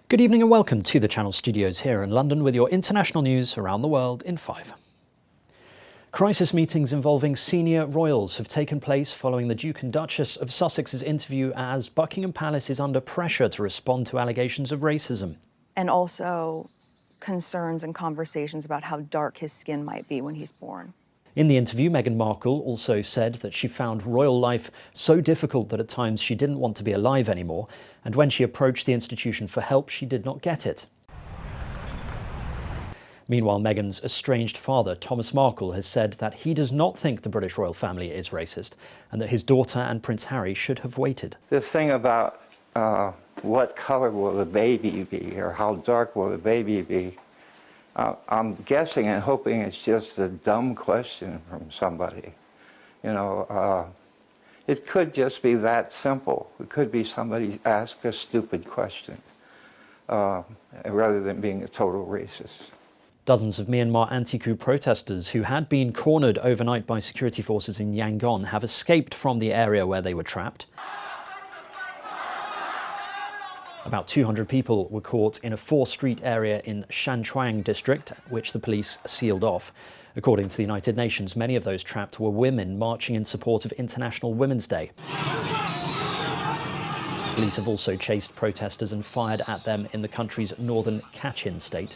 Good evening and welcome to the Channel Studios here in London with your international news around the world in 5. Crisis meetings involving senior royals have taken place following the Duke and Duchess of Sussex's interview as Buckingham Palace is under pressure to respond to allegations of racism. And also concerns and conversations about how dark his skin might be when he's born. In the interview, Meghan Markle also said that she found royal life so difficult that at times she didn't want to be alive anymore, and when she approached the institution for help, she did not get it. Meanwhile, Meghan's estranged father, Thomas Markle, has said that he does not think the British royal family is racist, and that his daughter and Prince Harry should have waited. The thing about what color will the baby be, or how dark will the baby be, I'm guessing and hoping it's just a dumb question from somebody. You know, it could just be that simple. It could be somebody asked a stupid question rather than being a total racist. Dozens of Myanmar anti-coup protesters who had been cornered overnight by security forces in Yangon have escaped from the area where they were trapped. About 200 people were caught in a 4-street area in Shanchuang district, which the police sealed off. According to the United Nations, many of those trapped were women marching in support of International Women's Day. Police have also chased protesters and fired at them in the country's northern Kachin state.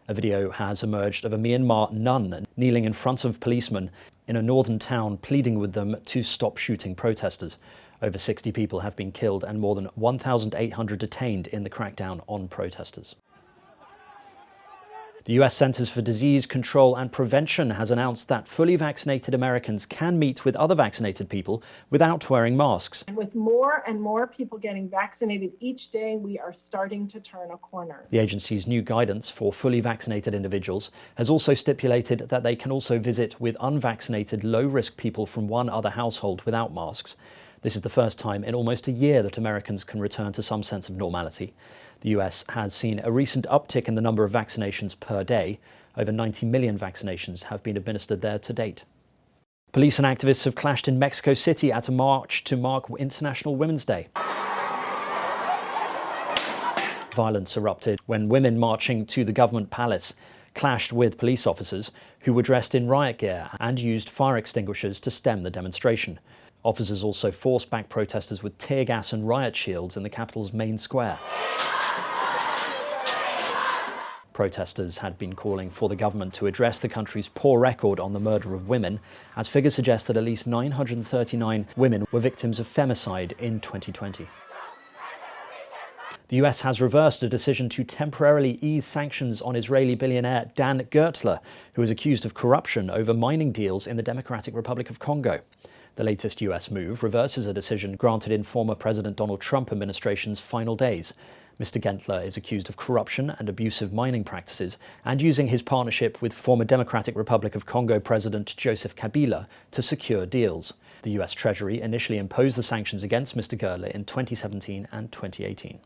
A video has emerged of a Myanmar nun kneeling in front of policemen in a northern town, pleading with them to stop shooting protesters. Over 60 people have been killed and more than 1,800 detained in the crackdown on protesters. The US Centers for Disease Control and Prevention has announced that fully vaccinated Americans can meet with other vaccinated people without wearing masks. And with more and more people getting vaccinated each day, we are starting to turn a corner. The agency's new guidance for fully vaccinated individuals has also stipulated that they can also visit with unvaccinated, low-risk people from one other household without masks. This is the first time in almost a year that Americans can return to some sense of normality. The US has seen a recent uptick in the number of vaccinations per day. Over 90 million vaccinations have been administered there to date. Police and activists have clashed in Mexico City at a march to mark International Women's Day. Violence erupted when women marching to the government palace clashed with police officers who were dressed in riot gear and used fire extinguishers to stem the demonstration. Officers also forced back protesters with tear gas and riot shields in the capital's main square. Protesters had been calling for the government to address the country's poor record on the murder of women, as figures suggest that at least 939 women were victims of femicide in 2020. The US has reversed a decision to temporarily ease sanctions on Israeli billionaire Dan Gertler, who is accused of corruption over mining deals in the Democratic Republic of Congo. The latest US move reverses a decision granted in former President Donald Trump administration's final days. Mr. Gertler is accused of corruption and abusive mining practices and using his partnership with former Democratic Republic of Congo President Joseph Kabila to secure deals. The US Treasury initially imposed the sanctions against Mr. Gertler in 2017 and 2018.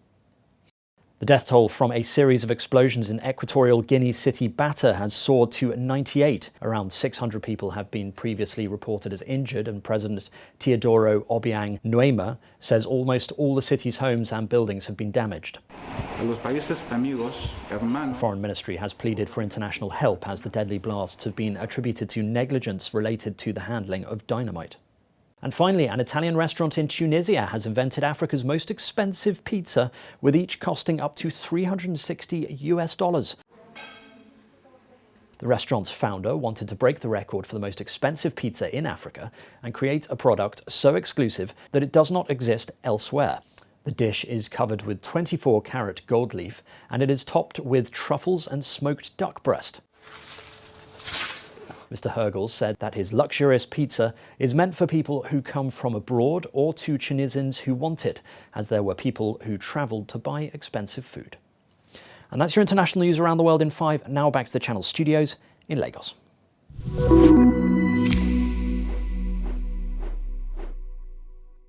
The death toll from a series of explosions in Equatorial Guinea's city Bata has soared to 98. Around 600 people have been previously reported as injured, and President Teodoro Obiang Nguema says almost all the city's homes and buildings have been damaged. The Foreign Ministry has pleaded for international help as the deadly blasts have been attributed to negligence related to the handling of dynamite. And finally, an Italian restaurant in Tunisia has invented Africa's most expensive pizza, with each costing up to $360. The restaurant's founder wanted to break the record for the most expensive pizza in Africa and create a product so exclusive that it does not exist elsewhere. The dish is covered with 24-carat gold leaf, and it is topped with truffles and smoked duck breast. Mr. Hergel said that his luxurious pizza is meant for people who come from abroad or to Tunisians who want it, as there were people who travelled to buy expensive food. And that's your international news around the world in 5. Now back to the Channel Studios in Lagos.